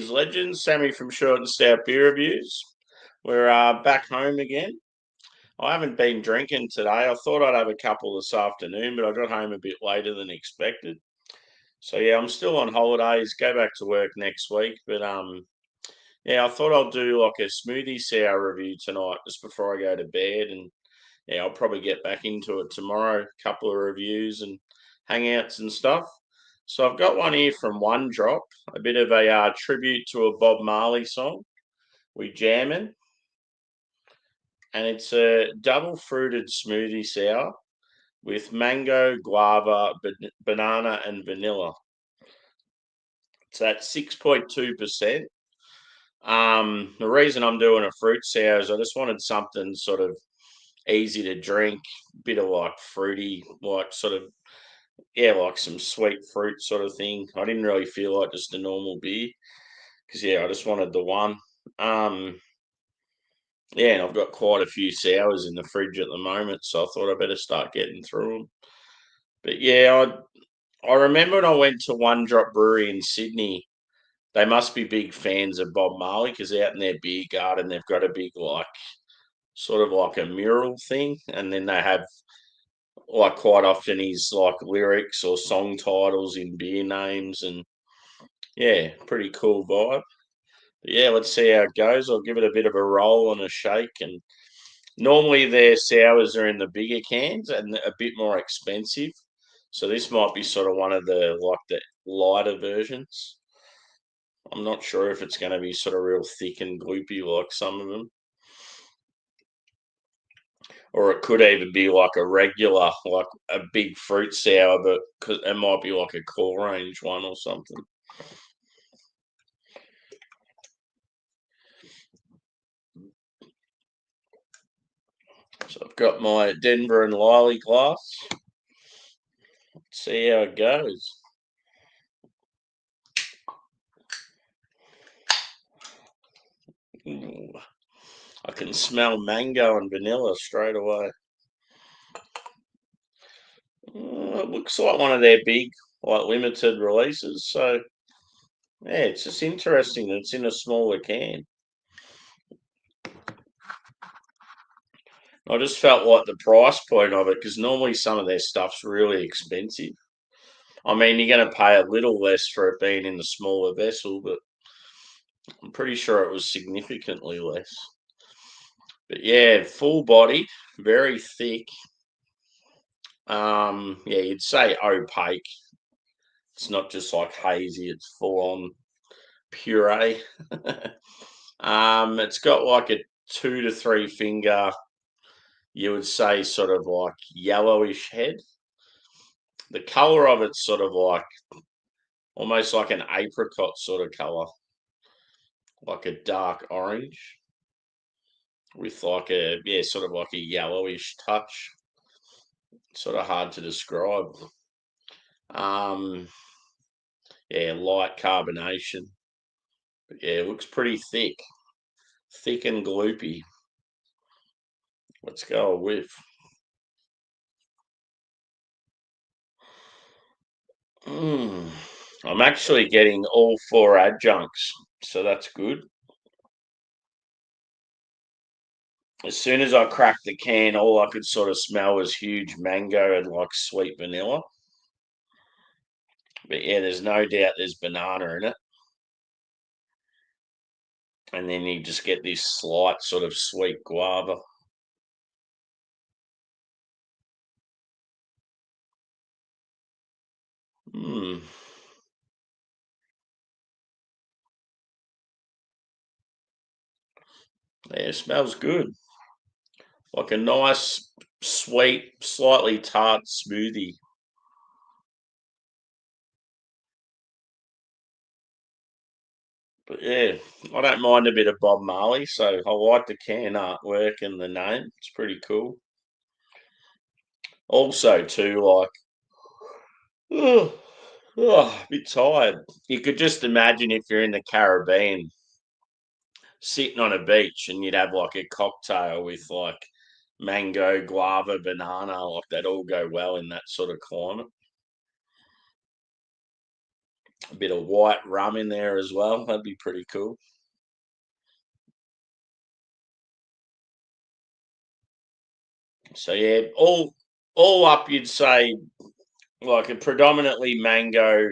Cheers, legends. Sammy from Short and Stout Beer Reviews. We're back home again. I haven't been drinking today. I thought I'd have a couple this afternoon, but I got home a bit later than expected. So yeah, I'm still on holidays. Go back to work next week, but yeah, I thought I'll do like a smoothie sour review tonight just before I go to bed, and yeah, I'll probably get back into it tomorrow. Couple of reviews and hangouts and stuff. So I've got one here from One Drop, a bit of a tribute to a Bob Marley song, We Jammin', and it's a double fruited smoothie sour with mango, guava, banana, and vanilla. It's at 6.2%. The reason I'm doing a fruit sour is I just wanted something sort of easy to drink, bit of like fruity, like sort of yeah, like some sweet fruit sort of thing. I didn't really feel like just a normal beer because yeah, I just wanted the one. Um, yeah, and I've got quite a few sours in the fridge at the moment, so I thought I better start getting through them. But yeah, I remember when I went to One Drop Brewery in Sydney. They must be big fans of Bob Marley because out in their beer garden they've got a big like sort of like a mural thing, and then they have like quite often his like lyrics or song titles in beer names, and yeah, pretty cool vibe. But yeah, let's see how it goes. I'll give it a bit of a roll and a shake. And normally their sours are in the bigger cans and a bit more expensive. So this might be sort of one of the like the lighter versions. I'm not sure if it's going to be sort of real thick and gloopy like some of them, or it could even be like a regular, like a big fruit sour, but it might be like a core range one or something. So I've got my Denver and Liley glass. Let's see how it goes. Ooh, I can smell mango and vanilla straight away. It looks like one of their big, like limited releases. So yeah, it's just interesting that it's in a smaller can. I just felt like the price point of it because normally some of their stuff's really expensive. I mean, you're going to pay a little less for it being in the smaller vessel, but I'm pretty sure it was significantly less. But yeah, full body, very thick. Yeah, you'd say opaque. It's not just like hazy; it's full on puree. It's got like a 2 to 3 finger. You would say sort of like yellowish head. The color of it's sort of like almost like an apricot sort of color, like a dark orange with like a yeah, sort of like a yellowish touch. Sort of hard to describe. Um, yeah, light carbonation. But yeah, it looks pretty thick and gloopy. Let's go a whiff. Mm. I'm actually getting all four adjuncts, so that's good. As soon as I cracked the can, all I could sort of smell was huge mango and like sweet vanilla. But yeah, there's no doubt there's banana in it. And then you just get this slight sort of sweet guava. Mm. Yeah, it smells good. Like a nice, sweet, slightly tart smoothie. But yeah, I don't mind a bit of Bob Marley, so I like the can artwork and the name. It's pretty cool. Also, too, like, oh, a bit tired. You could just imagine if you're in the Caribbean, sitting on a beach, and you'd have like a cocktail with like mango, guava, banana, like that all go well in that sort of climate. A bit of white rum in there as well. That'd be pretty cool. So yeah, all up, you'd say like a predominantly mango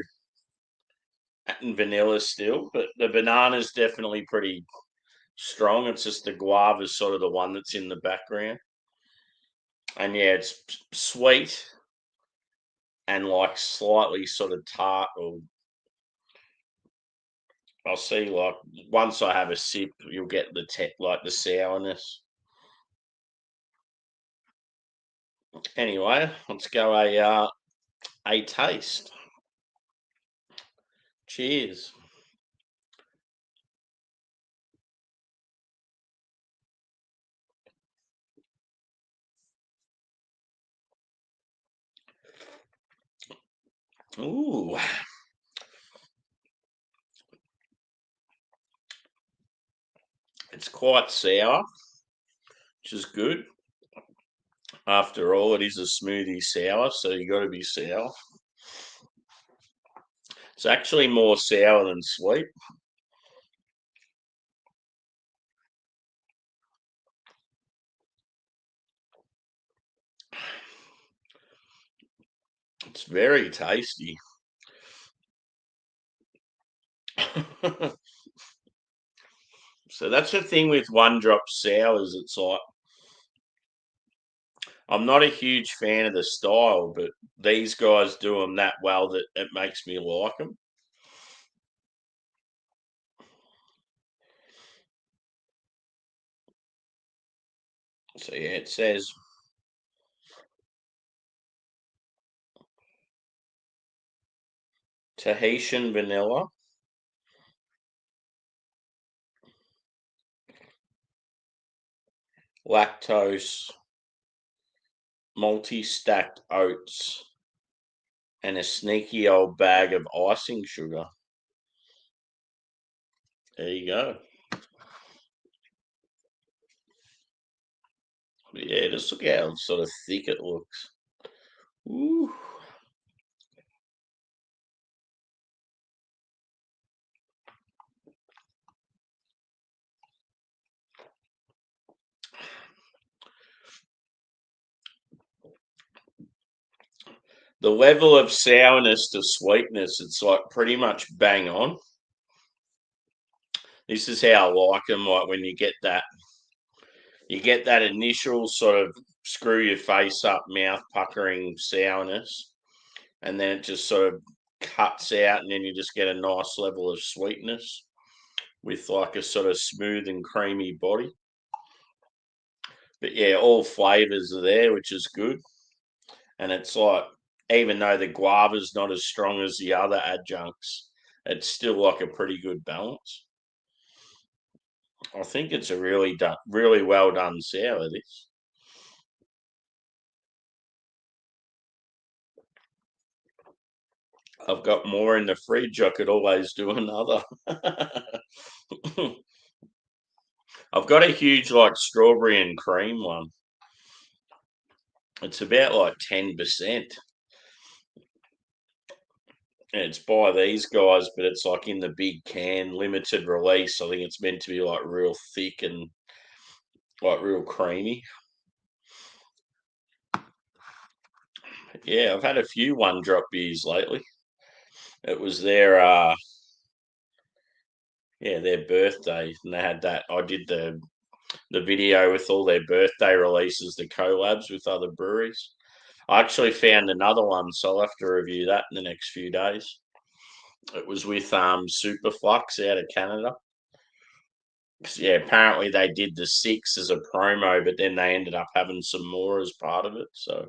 and vanilla still, but the banana's definitely pretty strong. It's just the guava's sort of the one that's in the background. And yeah, it's sweet and like slightly sort of tart, or I'll see, like once I have a sip, you'll get the like the sourness. Anyway, let's go a taste. Cheers. Ooh, it's quite sour, which is good. After all, it is a smoothie sour, so you got to be sour. It's actually more sour than sweet. It's very tasty. So that's the thing with one drop sours. It's like I'm not a huge fan of the style, but these guys do them that well that it makes me like them. So yeah, it says Tahitian vanilla, lactose, multi-stacked oats, and a sneaky old bag of icing sugar. There you go. But yeah, just look how sort of thick it looks. Ooh. The level of sourness to sweetness, it's like pretty much bang on. This is how I like them. Like when you get that initial sort of screw your face up, mouth puckering sourness, and then it just sort of cuts out, and then you just get a nice level of sweetness with like a sort of smooth and creamy body. But yeah, all flavors are there, which is good. And it's like, even though the guava's not as strong as the other adjuncts, it's still like a pretty good balance. I think it's a really well done sour. This I've got more in the fridge. I could always do another. I've got a huge like strawberry and cream one. It's about like 10%. And it's by these guys, but it's like in the big can, limited release. I think it's meant to be like real thick and like real creamy. Yeah, I've had a few one drop beers lately. It was their yeah, their birthday, and they had that. I did the video with all their birthday releases, the collabs with other breweries. I actually found another one, so I'll have to review that in the next few days. It was with Superflux out of Canada. 'Cause, yeah, apparently they did the six as a promo, but then they ended up having some more as part of it. So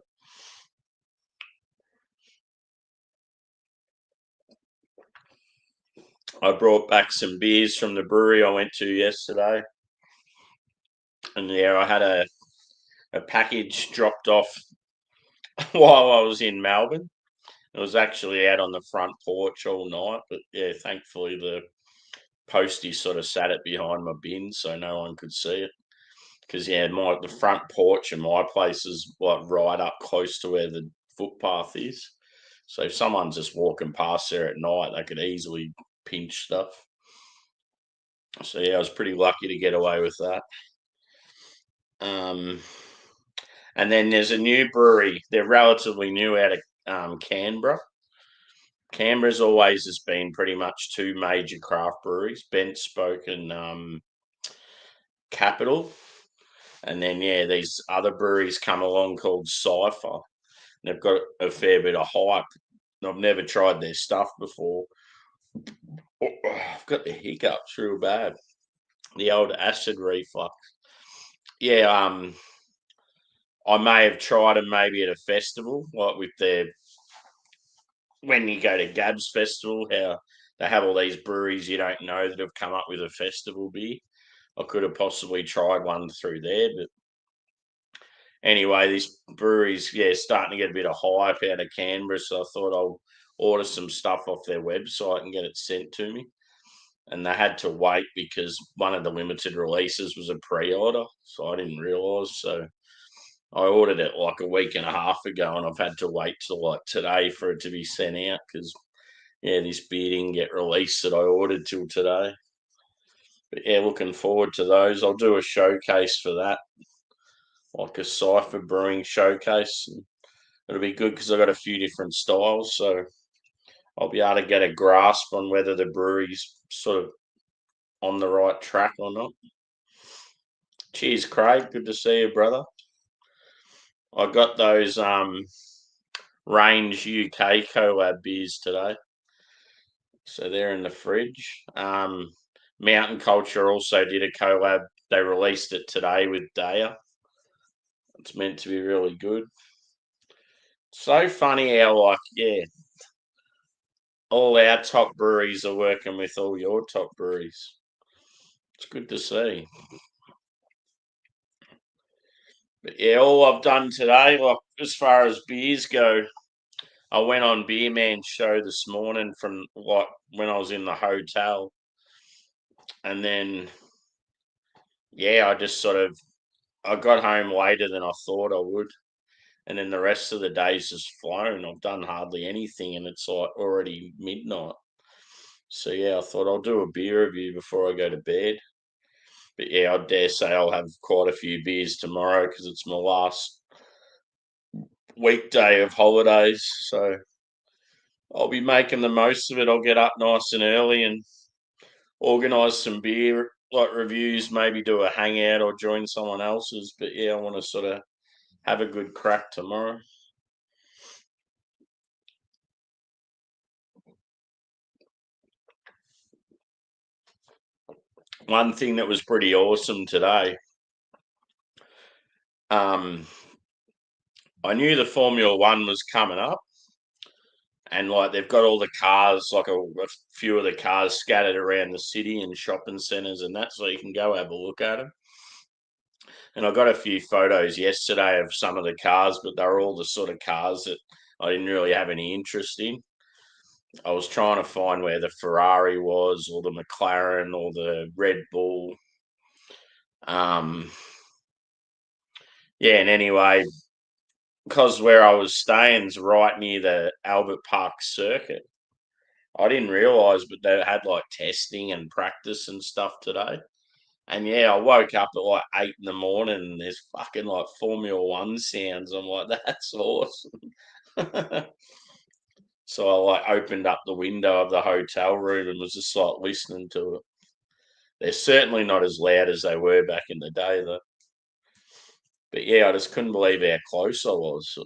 I brought back some beers from the brewery I went to yesterday, and yeah, I had a package dropped off while I was in Melbourne. It was actually out on the front porch all night, but yeah, thankfully the postie sort of sat it behind my bin so no one could see it. Because yeah, my the front porch of my place is like right up close to where the footpath is. So if someone's just walking past there at night, they could easily pinch stuff. So yeah, I was pretty lucky to get away with that. And then there's a new brewery. They're relatively new out of Canberra. Canberra's always has been pretty much two major craft breweries, Bent Spoke and Capital. And then, yeah, these other breweries come along called Cypher. They've got a fair bit of hype. I've never tried their stuff before. Oh, I've got the hiccups real bad. The old acid reflux. Yeah, I may have tried them maybe at a festival, like with their when you go to Gab's Festival, how they have all these breweries you don't know that have come up with a festival beer. I could have possibly tried one through there, but anyway, these breweries, yeah, starting to get a bit of hype out of Canberra, so I thought I'll order some stuff off their website and get it sent to me. And they had to wait because one of the limited releases was a pre-order, so I didn't realise. So I ordered it like a week and a half ago, and I've had to wait till like today for it to be sent out because yeah, this beer didn't get released that I ordered till today. But yeah, looking forward to those. I'll do a showcase for that, like a Cypher Brewing showcase. And it'll be good because I've got a few different styles, so I'll be able to get a grasp on whether the brewery's sort of on the right track or not. Cheers, Craig. Good to see you, brother. I got those Range UK collab beers today. So they're in the fridge. Mountain Culture also did a collab. They released it today with Daya. It's meant to be really good. So funny how, like, yeah, all our top breweries are working with all your top breweries. It's good to see. But yeah, all I've done today, like as far as beers go, I went on Beer Man's show this morning from like when I was in the hotel, and then yeah, I just sort of I got home later than I thought I would, and then the rest of the day's just flown. I've done hardly anything, and it's like already midnight. So yeah, I thought I'll do a beer review before I go to bed. But yeah, I dare say I'll have quite a few beers tomorrow because it's my last weekday of holidays. So I'll be making the most of it. I'll get up nice and early and organise some beer like reviews, maybe do a hangout or join someone else's. But yeah, I want to sort of have a good crack tomorrow. One thing that was pretty awesome today, um, I knew the Formula One was coming up, and like they've got all the cars, like a few of the cars scattered around the city and shopping centres and that, so you can go have a look at them. And I got a few photos yesterday of some of the cars, but they're all the sort of cars that I didn't really have any interest in. I was trying to find where the Ferrari was, or the McLaren, or the Red Bull. Um, yeah, and anyway, because where I was staying is right near the Albert Park circuit, I didn't realise, but they had like testing and practice and stuff today. And yeah, I woke up at like 8 in the morning and there's fucking like Formula One sounds. I'm like, that's awesome. So I like opened up the window of the hotel room and was just like listening to it. They're certainly not as loud as they were back in the day though. But yeah, I just couldn't believe how close I was.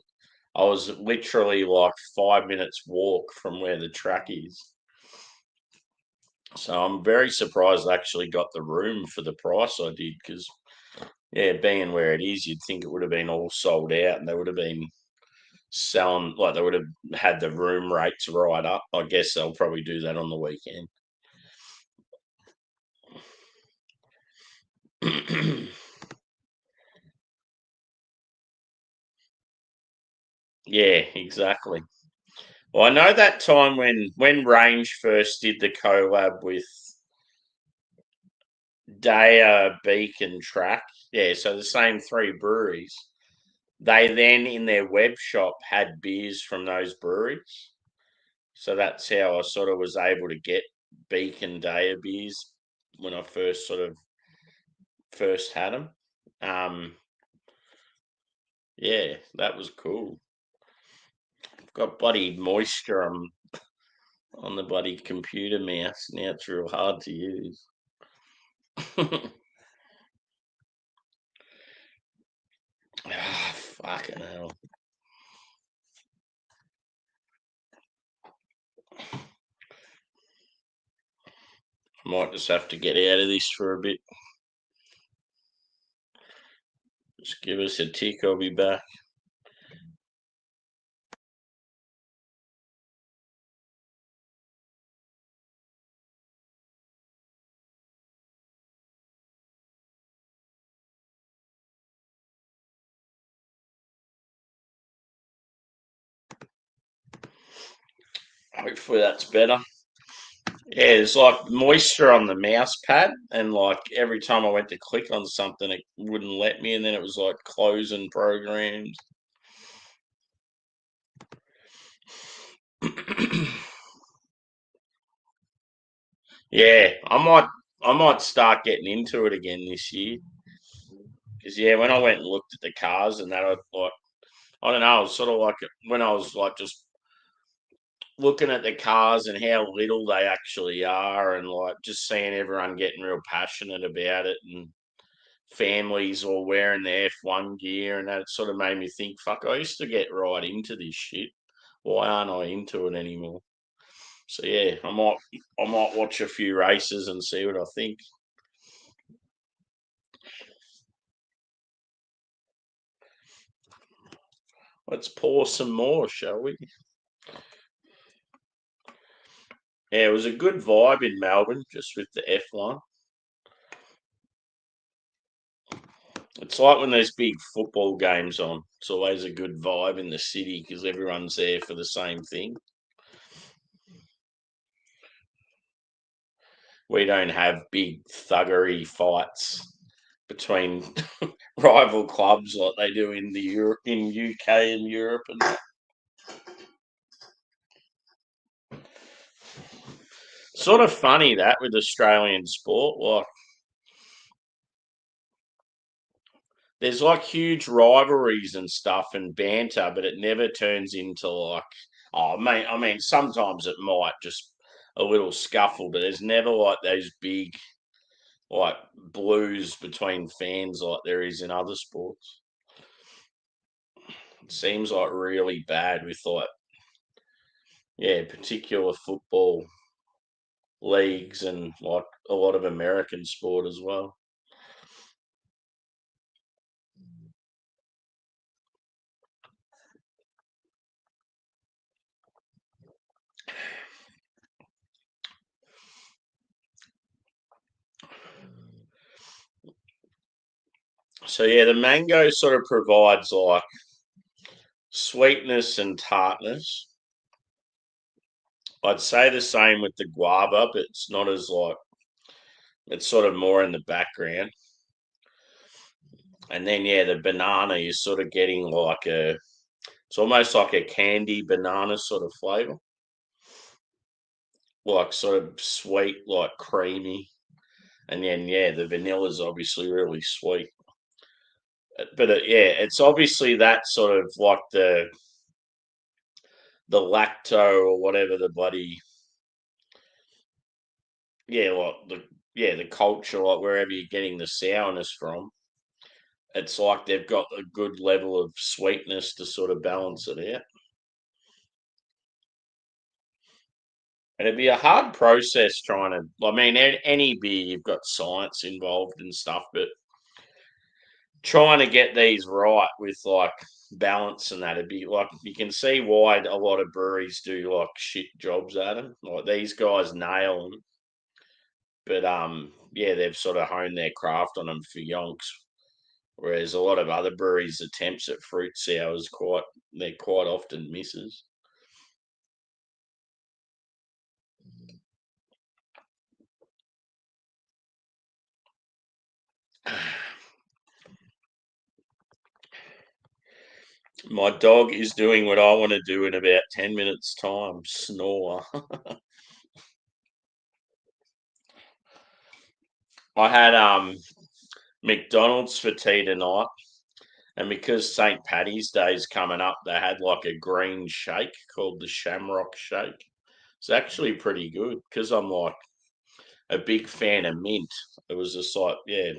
I was literally like 5 minutes walk from where the track is. So I'm very surprised I actually got the room for the price I did because, yeah, being where it is, you'd think it would have been all sold out and they would have been selling, like they would have had the room rates right up. I guess they'll probably do that on the weekend. Yeah, exactly. Well, I know that time when Range first did the collab with Daya, Beacon, Track. Yeah, so the same three breweries. they then in their web shop had beers from those breweries. So that's how I sort of was able to get Beacon Daya beers when I first had them. Um, yeah, that was cool. Got bloody moisture on the bloody computer mouse. Now it's real hard to use. Ah, fucking hell. I might just have to get out of this for a bit. Just give us a tick, I'll be back. Hopefully that's better. Yeah, there's like moisture on the mouse pad, and like every time I went to click on something, it wouldn't let me, and then it was like closing programs. Yeah, I might start getting into it again this year. Because yeah, when I went and looked at the cars and that, I don't know, I was sort of like when I was like just looking at the cars and how little they actually are, and like just seeing everyone getting real passionate about it, and families all wearing their F1 gear, and that sort of made me think, fuck, I used to get right into this shit. Why aren't I into it anymore? So yeah, I might watch a few races and see what I think. Let's pour some more, shall we? Yeah, it was a good vibe in Melbourne, just with the F1. It's like when there's big football games on. It's always a good vibe in the city because everyone's there for the same thing. We don't have big thuggery fights between rival clubs like they do in in UK and Europe and that. Sort of funny that with Australian sport, like there's like huge rivalries and stuff and banter, but it never turns into like, oh, mate, I mean, sometimes it might just a little scuffle, but there's never like those big like blues between fans like there is in other sports. It seems like really bad with like, yeah, particular football leagues and like a lot of American sport as well. So yeah, the mango sort of provides like sweetness and tartness. I'd say the same with the guava, but it's not as like it's sort of more in the background. And then yeah, the banana is sort of getting like it's almost like a candy banana sort of flavor, like sort of sweet, like creamy. And then yeah, the vanilla is obviously really sweet. But yeah, it's obviously that sort of like the lacto or whatever the bloody yeah, like the culture, like wherever you're getting the sourness from, it's like they've got a good level of sweetness to sort of balance it out. And it'd be a hard process trying to. I mean, any beer you've got science involved and stuff, but trying to get these right with like balance and that, it'd be like you can see why a lot of breweries do like shit jobs at them. Like these guys nail them, but yeah, they've sort of honed their craft on them for yonks. Whereas a lot of other breweries' attempts at fruit sours they're quite often misses. My dog is doing what I want to do in about 10 minutes' time, snore. I had McDonald's for tea tonight, and because St. Paddy's Day's coming up, they had like a green shake called the Shamrock Shake. It's actually pretty good because I'm like a big fan of mint. It was just like, yeah,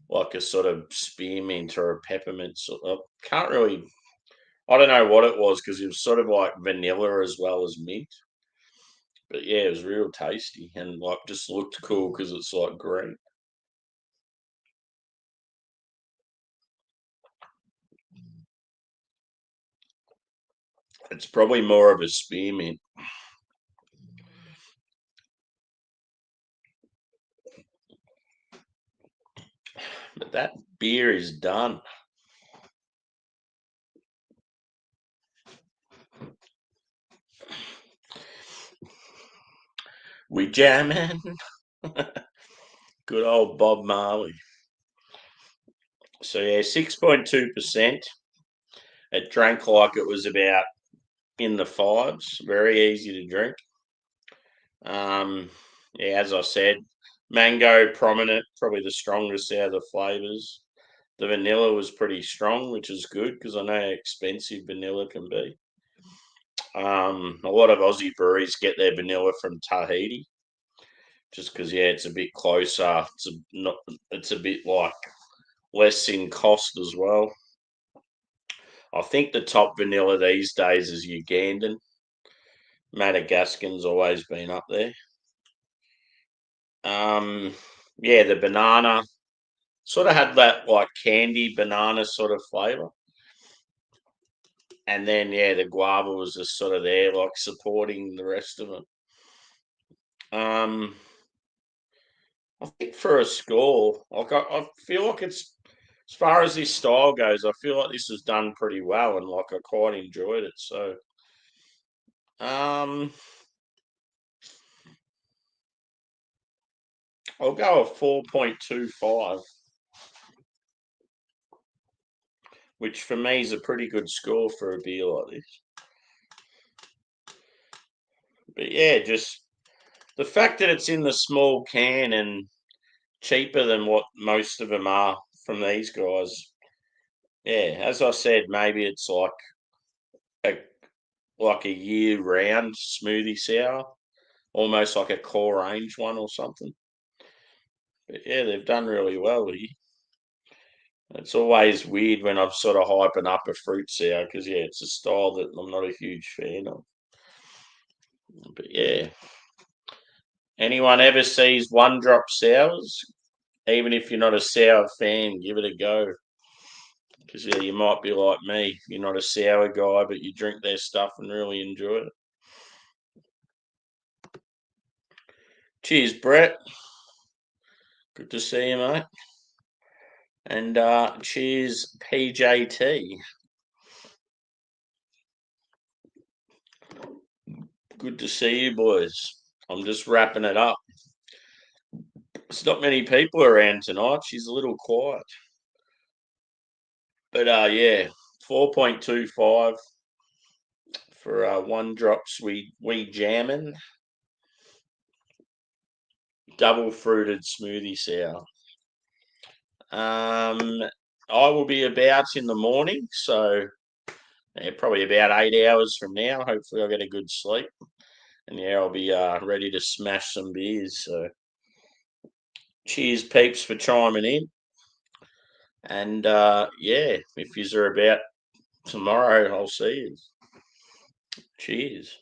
like a sort of spearmint or a peppermint. I can't really, I don't know what it was because it was sort of like vanilla as well as mint. But yeah, it was real tasty and like just looked cool because it's like green. It's probably more of a spearmint, but that beer is done. We jamming. Good old Bob Marley. So yeah, 6.2%. It drank like it was about in the fives. Very easy to drink. Yeah, as I said, mango prominent, probably the strongest out of the flavors. The vanilla was pretty strong, which is good because I know how expensive vanilla can be. A lot of Aussie breweries get their vanilla from Tahiti, just because yeah, it's a bit closer. It's a bit like less in cost as well. I think the top vanilla these days is Ugandan. Madagascan's always been up there. Um, yeah, the banana sort of had that like candy banana sort of flavor. And then yeah, the guava was just sort of there, like supporting the rest of it. Um, I think for a score, like I feel like it's as far as this style goes, I feel like this was done pretty well, and like I quite enjoyed it. So, um, I'll go a 4.25, which for me is a pretty good score for a beer like this. But yeah, just the fact that it's in the small can and cheaper than what most of them are from these guys. Yeah, as I said, maybe it's a like a year round smoothie sour, almost like a core range one or something. But yeah, they've done really well here. It's always weird when I'm sort of hyping up a fruit sour because yeah, it's a style that I'm not a huge fan of. But yeah, anyone ever sees one drop sours, even if you're not a sour fan, give it a go. Because yeah, you might be like me. You're not a sour guy, but you drink their stuff and really enjoy it. Cheers, Brett. Good to see you, mate. And cheers, PJT. Good to see you, boys. I'm just wrapping it up. There's not many people around tonight. She's a little quiet. But yeah, 4.25 for one drops. We jamming double fruited smoothie sour. I will be about in the morning, so yeah, probably about 8 hours from now. Hopefully, I'll get a good sleep, and yeah, I'll be ready to smash some beers. So, cheers, peeps, for chiming in, and yeah, if you're about tomorrow, I'll see you. Cheers.